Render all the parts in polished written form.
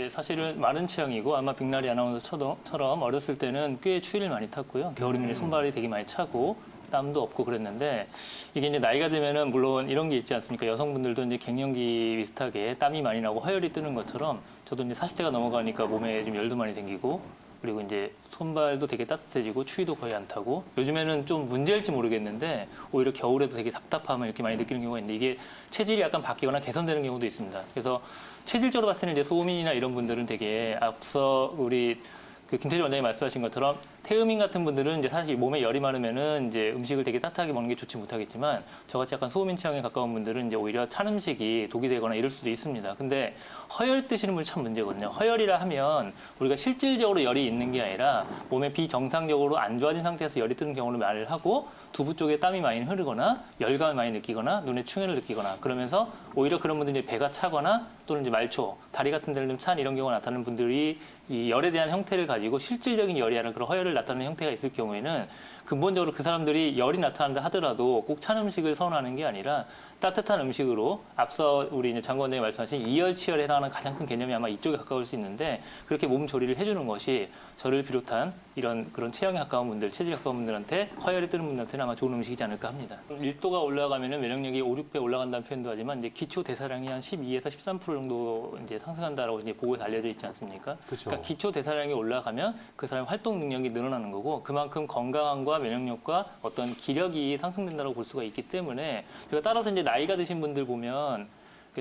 이제 사실은 마른 체형이고 아마 빅나리 아나운서처럼 어렸을 때는 꽤 추위를 많이 탔고요. 겨울이면 손발이 되게 많이 차고 땀도 없고 그랬는데 이게 이제 나이가 들면은 물론 이런 게 있지 않습니까? 여성분들도 이제 갱년기 비슷하게 땀이 많이 나고 허열이 뜨는 것처럼 저도 이제 40대가 넘어가니까 몸에 좀 열도 많이 생기고 그리고 이제 손발도 되게 따뜻해지고 추위도 거의 안 타고 요즘에는 좀 문제일지 모르겠는데 오히려 겨울에도 되게 답답함을 이렇게 많이 느끼는 경우가 있는데 이게 체질이 약간 바뀌거나 개선되는 경우도 있습니다. 그래서 체질적으로 봤을 때는 이제 소음인이나 이런 분들은 되게 앞서 우리 그 김태리 원장님 말씀하신 것처럼 태음인 같은 분들은 이제 사실 몸에 열이 많으면은 이제 음식을 되게 따뜻하게 먹는 게 좋지 못하겠지만 저같이 약간 소음인 체형에 가까운 분들은 이제 오히려 찬 음식이 독이 되거나 이럴 수도 있습니다. 근데 허열 뜨시는 분이 참 문제거든요. 허열이라 하면 우리가 실질적으로 열이 있는 게 아니라 몸에 비정상적으로 안 좋아진 상태에서 열이 뜨는 경우를 말을 하고 두부 쪽에 땀이 많이 흐르거나 열감을 많이 느끼거나 눈에 충혈을 느끼거나 그러면서 오히려 그런 분들이 이제 배가 차거나 또는 이제 말초, 다리 같은 데는 좀 찬 이런 경우가 나타나는 분들이 이 열에 대한 형태를 가지고 실질적인 열이 아니라 그런 허열을 나타내는 형태가 있을 경우에는 근본적으로 그 사람들이 열이 나타난다 하더라도 꼭 찬 음식을 선호하는 게 아니라 따뜻한 음식으로 앞서 우리 이제 장관 원장님 말씀하신 이열치열에 해당하는 가장 큰 개념이 아마 이쪽에 가까울 수 있는데 그렇게 몸 조리를 해주는 것이 저를 비롯한 이런 그런 체형에 가까운 분들, 체질에 가까운 분들한테 허열이 뜨는 분들한테는 아마 좋은 음식이지 않을까 합니다. 1도가 올라가면은 면역력이 5, 6배 올라간다는 표현도 하지만 이제 기초 대사량이 한 12에서 13% 정도 이제 상승한다라고 이제 보고에 알려져 있지 않습니까? 그렇죠. 그러니까 기초 대사량이 올라가면 그 사람의 활동 능력이 늘어나는 거고 그만큼 건강함과 면역력과 어떤 기력이 상승된다고 볼 수가 있기 때문에 제가 따라서 이제 나이가 드신 분들 보면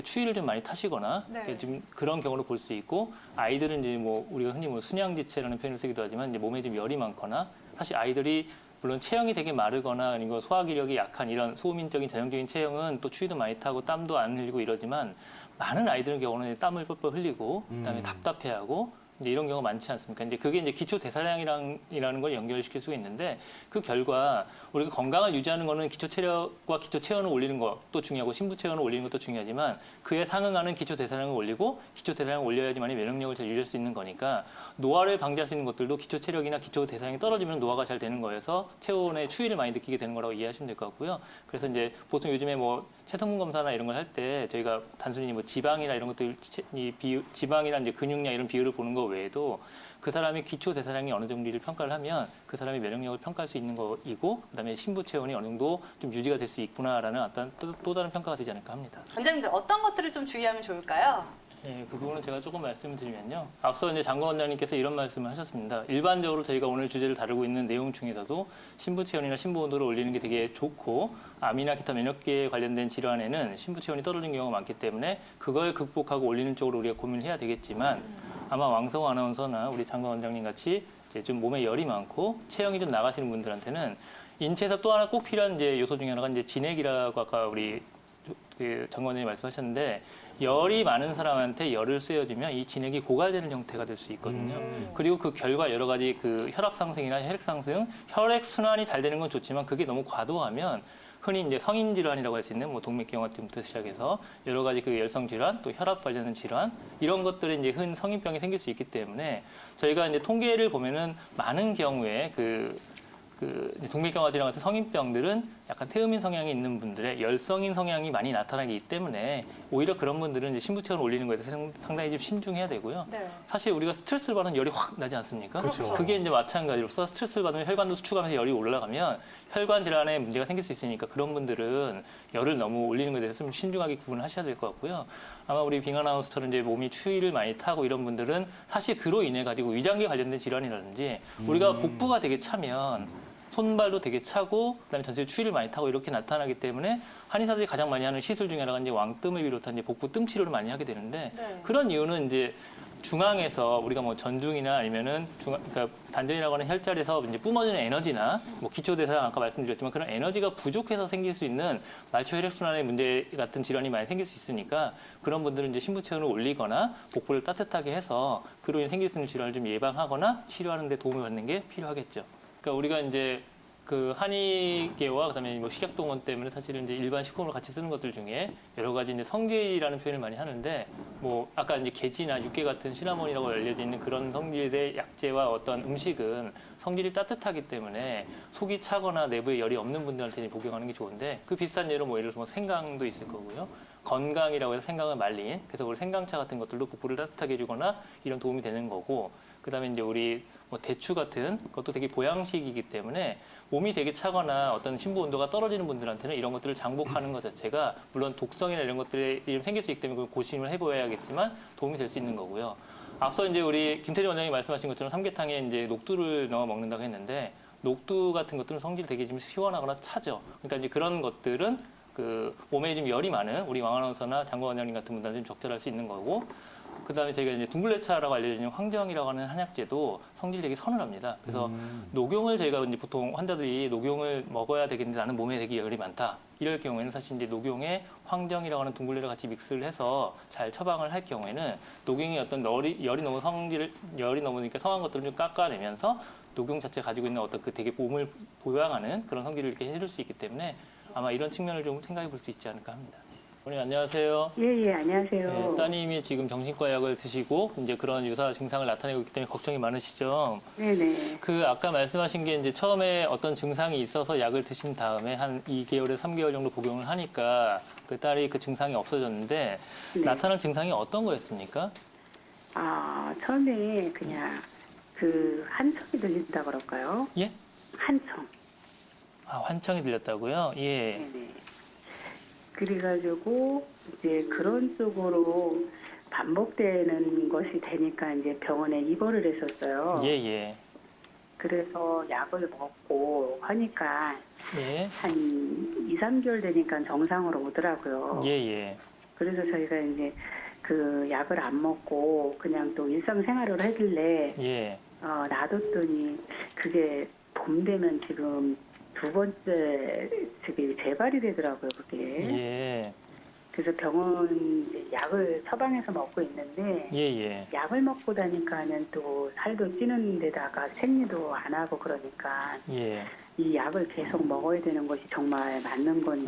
추위를 좀 많이 타시거나 네. 좀 그런 경우로 볼 수 있고 아이들은 이제 뭐 우리가 흔히 뭐 순양지체라는 표현을 쓰기도 하지만 이제 몸에 좀 열이 많거나 사실 아이들이 물론 체형이 되게 마르거나 아니면 소화기력이 약한 이런 소음인적인 전형적인 체형은 또 추위도 많이 타고 땀도 안 흘리고 이러지만 많은 아이들 경우는 땀을 뻘뻘 흘리고 그다음에 답답해하고 이제 이런 경우가 많지 않습니까? 이제 그게 이제 기초 대사량이라는 걸 연결시킬 수가 있는데 그 결과 우리가 건강을 유지하는 거는 기초 체력과 기초 체온을 올리는 것도 중요하고 신부 체온을 올리는 것도 중요하지만 그에 상응하는 기초 대사량을 올리고 기초 대사량을 올려야지만 면역력을 잘 유지할 수 있는 거니까 노화를 방지할 수 있는 것들도 기초 체력이나 기초 대사량이 떨어지면 노화가 잘 되는 거여서 체온에 추위를 많이 느끼게 되는 거라고 이해하시면 될 것 같고요. 그래서 이제 보통 요즘에 뭐 체성분 검사나 이런 걸 할 때 저희가 단순히 뭐 지방이나 이런 것들 지방이나 이제 근육량 이런 비율을 보는 거 외에도 그 사람의 기초 대사량이 어느 정도를 평가를 하면 그 사람의 면역력을 평가할 수 있는 거이고 그다음에 신부 체온이 어느 정도 좀 유지가 될 수 있구나라는 어떤 또 다른 평가가 되지 않을까 합니다. 원장님들 어떤 것들을 좀 주의하면 좋을까요? 네, 그 부분은 제가 조금 말씀을 드리면요. 앞서 이제 장관 원장님께서 이런 말씀을 하셨습니다. 일반적으로 저희가 오늘 주제를 다루고 있는 내용 중에서도 신부 체온이나 신부 온도를 올리는 게 되게 좋고 암이나 기타 면역계에 관련된 질환에는 신부 체온이 떨어지는 경우가 많기 때문에 그걸 극복하고 올리는 쪽으로 우리가 고민을 해야 되겠지만 아마 왕성호 아나운서나 우리 장관 원장님 같이 이제 좀 몸에 열이 많고 체형이 좀 나가시는 분들한테는 인체에서 또 하나 꼭 필요한 이제 요소 중에 하나가 이제 진액이라고 아까 우리 그 장관 원장님 말씀하셨는데 열이 많은 사람한테 열을 쐬어주면 이 진액이 고갈되는 형태가 될 수 있거든요. 그리고 그 결과 여러 가지 그 혈압 상승이나 혈액 상승, 혈액 순환이 잘 되는 건 좋지만 그게 너무 과도하면 흔히 이제 성인 질환이라고 할 수 있는 뭐 동맥경화증부터 시작해서 여러 가지 그 열성 질환, 또 혈압 관련된 질환 이런 것들이 이제 흔 성인병이 생길 수 있기 때문에 저희가 이제 통계를 보면은 많은 경우에 그 동맥경화 질환 같은 성인병들은 약간 태음인 성향이 있는 분들의 열성인 성향이 많이 나타나기 때문에 오히려 그런 분들은 이제 신부 체온을 올리는 거에 대해서 상당히 좀 신중해야 되고요. 네. 사실 우리가 스트레스를 받으면 열이 확 나지 않습니까? 그렇죠. 그게 이제 마찬가지로서 스트레스를 받으면 혈관도 수축하면서 열이 올라가면 혈관 질환에 문제가 생길 수 있으니까 그런 분들은 열을 너무 올리는 것에 대해서 좀 신중하게 구분을 하셔야 될 것 같고요. 아마 우리 빙 아나운서처럼 이제 몸이 추위를 많이 타고 이런 분들은 사실 그로 인해 가지고 위장계 관련된 질환이라든지 우리가 복부가 되게 차면 손발도 되게 차고 그다음에 전체적으로 추위를 많이 타고 이렇게 나타나기 때문에 한의사들이 가장 많이 하는 시술 중에 하나가 이제 왕뜸을 비롯한 이제 복부 뜸 치료를 많이 하게 되는데 네. 그런 이유는 이제 중앙에서 우리가 뭐 전중이나 아니면은 그러니까 단전이라고 하는 혈자리에서 이제 뿜어지는 에너지나 뭐 기초 대사량 아까 말씀드렸지만 그런 에너지가 부족해서 생길 수 있는 말초 혈액 순환의 문제 같은 질환이 많이 생길 수 있으니까 그런 분들은 이제 신부 체온을 올리거나 복부를 따뜻하게 해서 그로 인해 생길 수 있는 질환을 좀 예방하거나 치료하는 데 도움을 받는 게 필요하겠죠. 그러니까 우리가 이제 그 한의계와 그다음에 뭐 식약동원 때문에 사실은 이제 일반 식품을 같이 쓰는 것들 중에 여러 가지 이제 성질이라는 표현을 많이 하는데 뭐 아까 이제 게지나 육개 같은 시나몬이라고 알려져 있는 그런 성질의 약재와 어떤 음식은 성질이 따뜻하기 때문에 속이 차거나 내부에 열이 없는 분들한테 복용하는 게 좋은데 그 비슷한 예로 뭐 예를 들어서 뭐 생강도 있을 거고요. 건강이라고 해서 생강을 말린 그래서 우리 생강차 같은 것들도 복부를 따뜻하게 해주거나 이런 도움이 되는 거고 그다음에 이제 우리 뭐 대추 같은 것도 되게 보양식이기 때문에 몸이 되게 차거나 어떤 심부 온도가 떨어지는 분들한테는 이런 것들을 장복하는 것 자체가 물론 독성이나 이런 것들이 생길 수 있기 때문에 그걸 고심을 해보아야겠지만 도움이 될 수 있는 거고요. 앞서 이제 우리 김태리 원장이 말씀하신 것처럼 삼계탕에 이제 녹두를 넣어 먹는다고 했는데 녹두 같은 것들은 성질이 되게 좀 시원하거나 차죠. 그러니까 이제 그런 것들은 그 몸에 좀 열이 많은 우리 왕 아나운서나 장관 원장님 같은 분들한테 좀 적절할 수 있는 거고 그다음에 저희가 이제 둥글레차라고 알려진 황정이라고 하는 한약재도 성질이 되게 서늘합니다. 그래서 녹용을 저희가 이제 보통 환자들이 녹용을 먹어야 되겠는데 나는 몸에 되게 열이 많다. 이럴 경우에는 사실 이제 녹용에 황정이라고 하는 둥글레를 같이 믹스를 해서 잘 처방을 할 경우에는 녹용이 어떤 열이 너무 열이 넘으니까 성한 것들을 좀 깎아내면서 녹용 자체 가지고 있는 어떤 그 되게 몸을 보양하는 그런 성질을 이렇게 해줄 수 있기 때문에 아마 이런 측면을 좀 생각해 볼 수 있지 않을까 합니다. 어머니 안녕하세요. 예, 안녕하세요. 네, 따님이 지금 정신과 약을 드시고 이제 그런 유사 증상을 나타내고 있기 때문에 걱정이 많으시죠. 네네. 그 아까 말씀하신 게 이제 처음에 어떤 증상이 있어서 약을 드신 다음에 한 2개월에서 3개월 정도 복용을 하니까 그 딸이 그 증상이 없어졌는데 네. 나타난 증상이 어떤 거였습니까? 처음에 그냥 그 한청이 들린다 그럴까요? 예? 한청. 아, 환청이 들렸다고요? 예. 네네. 그래가지고 이제 그런 쪽으로 반복되는 것이 되니까 이제 병원에 입원을 했었어요. 예, 예. 그래서 약을 먹고 하니까 예. 한 2, 3개월 되니까 정상으로 오더라고요. 예, 예. 그래서 저희가 이제 그 약을 안 먹고 그냥 또 일상생활을 하길래 예. 놔뒀더니 그게 봄 되면 지금 두 번째 저기 재발이 되더라고요, 그게. 예. 그래서 병원 이제 약을 처방해서 먹고 있는데 예, 예. 약을 먹고 다니까는 또 살도 찌는 데다가 생리도 안 하고 그러니까 예. 이 약을 계속 먹어야 되는 것이 정말 맞는 건지.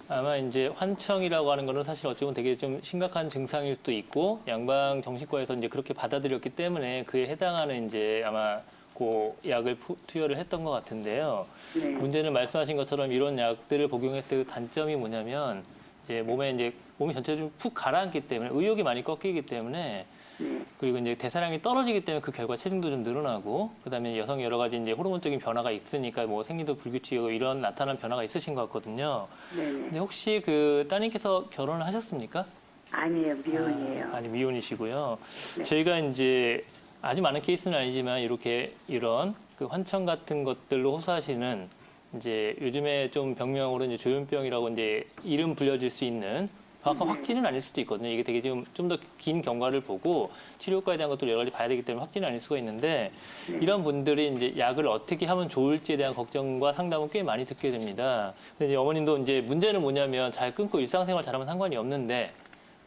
아마 이제 환청이라고 하는 거는 사실 어찌 보면 되게 좀 심각한 증상일 수도 있고 양방 정신과에서 이제 그렇게 받아들였기 때문에 그에 해당하는 이제 아마 그 약을 투여를 했던 것 같은데요. 네. 문제는 말씀하신 것처럼 이런 약들을 복용했을 때 단점이 뭐냐면 이제 몸이 전체적으로 좀 푹 가라앉기 때문에 의욕이 많이 꺾이기 때문에 네. 그리고 이제 대사량이 떨어지기 때문에 그 결과 체중도 좀 늘어나고 그다음에 여성이 여러 가지 이제 호르몬적인 변화가 있으니까 뭐 생리도 불규칙이고 이런 나타난 변화가 있으신 것 같거든요. 네네. 근데 혹시 그 따님께서 결혼을 하셨습니까? 아니에요, 미혼이에요. 아니 미혼이시고요. 네. 저희가 이제 아주 많은 케이스는 아니지만 이렇게 이런 그 환청 같은 것들로 호소하시는 이제 요즘에 좀 병명으로 이제 조현병이라고 이제 이름 불려질 수 있는 정확한 확진은 아닐 수도 있거든요. 이게 되게 좀 더 긴 경과를 보고 치료 효과에 대한 것도 여러 가지 봐야 되기 때문에 확진은 아닐 수가 있는데 네. 이런 분들이 이제 약을 어떻게 하면 좋을지에 대한 걱정과 상담은 꽤 많이 듣게 됩니다. 근데 이제 어머님도 이제 문제는 뭐냐면 잘 끊고 일상생활 잘하면 상관이 없는데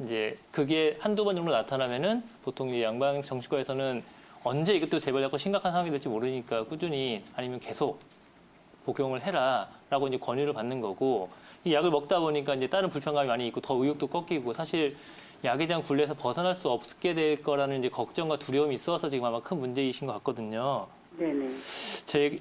이제 그게 한두 번 정도 나타나면은 보통 이제 양방 정신과에서는 언제 이것도 재발되고 심각한 상황이 될지 모르니까 꾸준히 아니면 계속 복용을 해라라고 이제 권유를 받는 거고 이 약을 먹다 보니까 이제 다른 불편감이 많이 있고 더 의욕도 꺾이고 사실 약에 대한 굴레에서 벗어날 수 없게 될 거라는 이제 걱정과 두려움이 있어서 지금 아마 큰 문제이신 것 같거든요. 네네.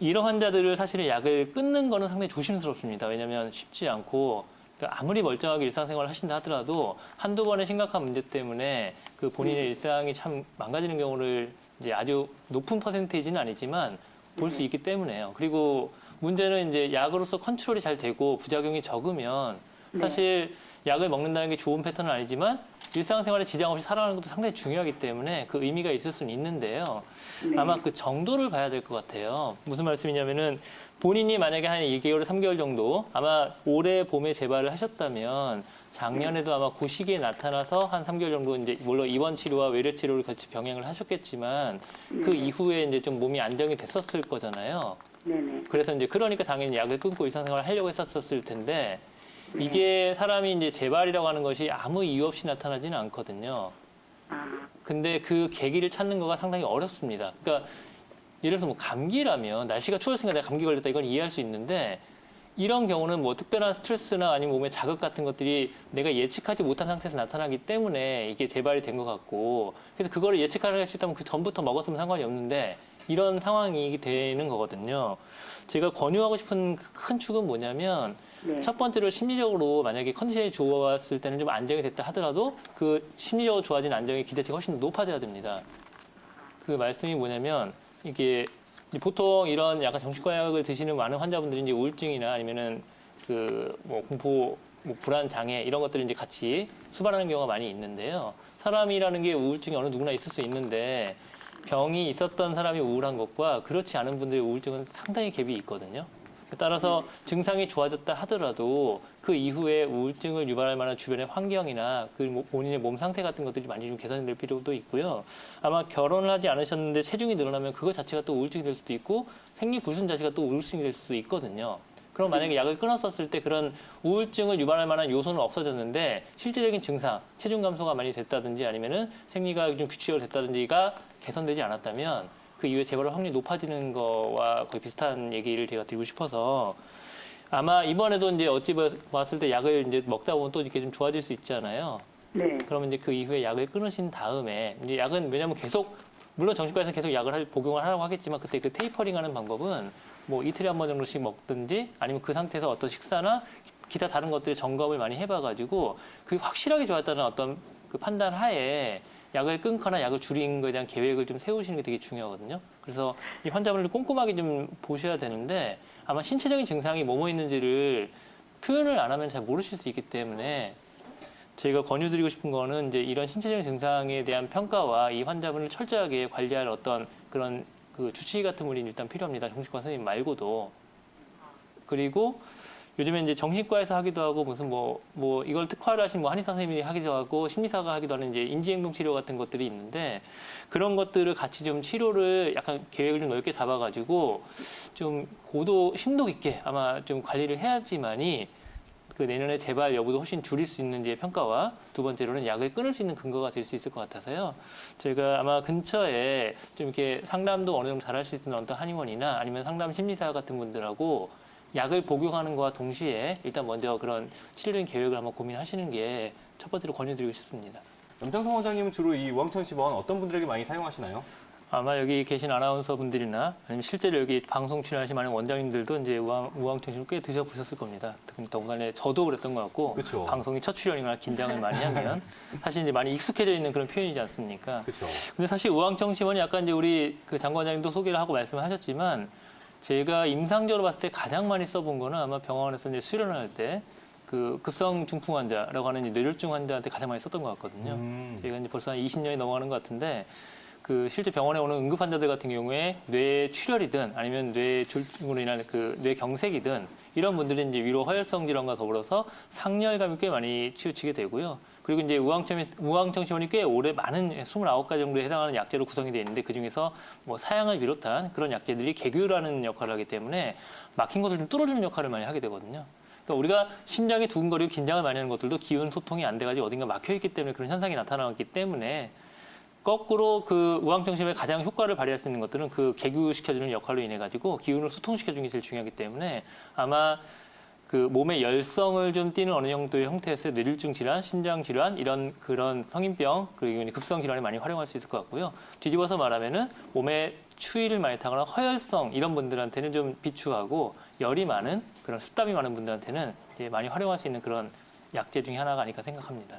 이런 환자들을 사실은 약을 끊는 거는 상당히 조심스럽습니다. 왜냐하면 쉽지 않고 그러니까 아무리 멀쩡하게 일상생활을 하신다 하더라도 한두 번의 심각한 문제 때문에 그 본인의 일상이 참 망가지는 경우를 이제 아주 높은 퍼센테이지는 아니지만 볼 수 있기 때문에요. 그리고 문제는 이제 약으로서 컨트롤이 잘 되고 부작용이 적으면 사실 약을 먹는다는 게 좋은 패턴은 아니지만 일상생활에 지장 없이 살아가는 것도 상당히 중요하기 때문에 그 의미가 있을 수는 있는데요. 네. 아마 그 정도를 봐야 될 것 같아요. 무슨 말씀이냐면은 본인이 만약에 한 2개월, 3개월 정도 아마 올해 봄에 재발을 하셨다면 작년에도 아마 그 시기에 나타나서 한 3개월 정도 이제 물론 입원 치료와 외래 치료를 같이 병행을 하셨겠지만 그 이후에 이제 좀 몸이 안정이 됐었을 거잖아요. 네네. 그래서 이제 그러니까 당연히 약을 끊고 일상생활을 하려고 했었을 텐데 이게 사람이 이제 재발이라고 하는 것이 아무 이유 없이 나타나지는 않거든요. 근데 그 계기를 찾는 거가 상당히 어렵습니다. 그러니까 예를 들어서 뭐 감기라면 날씨가 추웠으니까 내가 감기 걸렸다 이건 이해할 수 있는데 이런 경우는 뭐 특별한 스트레스나 아니면 몸의 자극 같은 것들이 내가 예측하지 못한 상태에서 나타나기 때문에 이게 재발이 된 것 같고 그래서 그거를 예측할 수 있다면 그 전부터 먹었으면 상관이 없는데 이런 상황이 되는 거거든요. 제가 권유하고 싶은 큰 축은 뭐냐면 네. 첫 번째로 심리적으로 만약에 컨디션이 좋았을 때는 좀 안정이 됐다 하더라도 그 심리적으로 좋아진 안정의 기대치가 훨씬 높아져야 됩니다. 그 말씀이 뭐냐면 이게 보통 이런 약간 정신과 약을 드시는 많은 환자분들이 이제 우울증이나 아니면은 그 뭐 공포, 뭐 불안 장애 이런 것들을 이제 같이 수반하는 경우가 많이 있는데요. 사람이라는 게 우울증이 어느 누구나 있을 수 있는데 병이 있었던 사람이 우울한 것과 그렇지 않은 분들의 우울증은 상당히 갭이 있거든요. 따라서 증상이 좋아졌다 하더라도 그 이후에 우울증을 유발할 만한 주변의 환경이나 그 본인의 몸 상태 같은 것들이 많이 좀 개선이 될 필요도 있고요. 아마 결혼을 하지 않으셨는데 체중이 늘어나면 그거 자체가 또 우울증이 될 수도 있고 생리불순 자체가 또 우울증이 될 수도 있거든요. 그럼 만약에 약을 끊었었을 때 그런 우울증을 유발할 만한 요소는 없어졌는데 실제적인 증상, 체중 감소가 많이 됐다든지 아니면은 생리가 좀 규칙적으로 됐다든지가 개선되지 않았다면 그 이후에 재발 확률이 높아지는 거와 거의 비슷한 얘기를 제가 드리고 싶어서 아마 이번에도 이제 어찌 봤을 때 약을 이제 먹다 보면 또 이렇게 좀 좋아질 수 있잖아요. 네. 그러면 이제 그 이후에 약을 끊으신 다음에 이제 약은 왜냐하면 계속 물론 정신과에서 계속 약을 복용을 하라고 하겠지만 그때 그 테이퍼링하는 방법은 뭐 이틀에 한 번 정도씩 먹든지 아니면 그 상태에서 어떤 식사나 기타 다른 것들의 점검을 많이 해봐가지고 그게 확실하게 좋았다는 어떤 그 판단 하에 약을 끊거나 약을 줄이는 것에 대한 계획을 좀 세우시는 게 되게 중요하거든요. 그래서 이 환자분을 꼼꼼하게 좀 보셔야 되는데 아마 신체적인 증상이 뭐뭐 있는지를 표현을 안 하면 잘 모르실 수 있기 때문에 제가 권유드리고 싶은 거는 이제 이런 신체적인 증상에 대한 평가와 이 환자분을 철저하게 관리할 어떤 그런 그 주치의 같은 분이 일단 필요합니다. 정신과 선생님 말고도. 그리고 요즘에 이제 정신과에서 하기도 하고 무슨 뭐 이걸 특화를 하신 뭐 한의사 선생님이 하기도 하고 심리사가 하기도 하는 이제 인지행동 치료 같은 것들이 있는데 그런 것들을 같이 좀 치료를 약간 계획을 좀 넓게 잡아가지고 좀 고도 심도 깊게 아마 좀 관리를 해야지만이 그 내년에 재발 여부도 훨씬 줄일 수 있는지의 평가와 두 번째로는 약을 끊을 수 있는 근거가 될 수 있을 것 같아서요. 저희가 아마 근처에 좀 이렇게 상담도 어느 정도 잘할 수 있는 어떤 한의원이나 아니면 상담 심리사 같은 분들하고 약을 복용하는 것과 동시에 일단 먼저 그런 치료적인 계획을 한번 고민하시는 게 첫 번째로 권유드리고 싶습니다. 염정성 원장님은 주로 이 우황천시번 어떤 분들에게 많이 사용하시나요? 아마 여기 계신 아나운서 분들이나 아니면 실제로 여기 방송 출연하신 많은 원장님들도 이제 우황청심을 꽤 드셔보셨을 겁니다. 더군다나 저도 그랬던 것 같고 그쵸. 방송이 첫 출연이거나 긴장을 많이 하면 사실 이제 많이 익숙해져 있는 그런 표현이지 않습니까? 그렇죠. 근데 사실 우황청심원이 약간 이제 우리 그 장 원장님도 소개를 하고 말씀을 하셨지만 제가 임상적으로 봤을 때 가장 많이 써본 거는 아마 병원에서 이제 수련을 할 때 그 급성 중풍 환자라고 하는 이제 뇌졸중 환자한테 가장 많이 썼던 것 같거든요. 저희가 이제 벌써 한 20년이 넘어가는 것 같은데 그 실제 병원에 오는 응급 환자들 같은 경우에 뇌 출혈이든 아니면 뇌졸중으로 인한 그 뇌경색이든 이런 분들이 이제 위로 허혈성 질환과 더불어서 상열감이 꽤 많이 치우치게 되고요. 그리고 이제 우황청심원이 꽤 오래 많은 29가지 정도에 해당하는 약제로 구성이 되어 있는데 그 중에서 뭐 사양을 비롯한 그런 약제들이 개규라는 역할을 하기 때문에 막힌 것을 좀 뚫어주는 역할을 많이 하게 되거든요. 그러니까 우리가 심장이 두근거리고 긴장을 많이 하는 것들도 기운 소통이 안 돼가지고 어딘가 막혀있기 때문에 그런 현상이 나타나기 때문에 거꾸로 그 우황청심에 가장 효과를 발휘할 수 있는 것들은 그 개규시켜주는 역할로 인해 가지고 기운을 수통시켜주는 게 제일 중요하기 때문에 아마 그 몸의 열성을 좀 띠는 어느 정도의 형태에서의 뇌졸중 질환, 심장 질환 이런 그런 성인병 그리고 급성 질환에 많이 활용할 수 있을 것 같고요. 뒤집어서 말하면은 몸에 추위를 많이 타거나 허열성 이런 분들한테는 좀 비추하고 열이 많은 그런 습담이 많은 분들한테는 이제 많이 활용할 수 있는 그런 약제 중에 하나가 아닐까 생각합니다.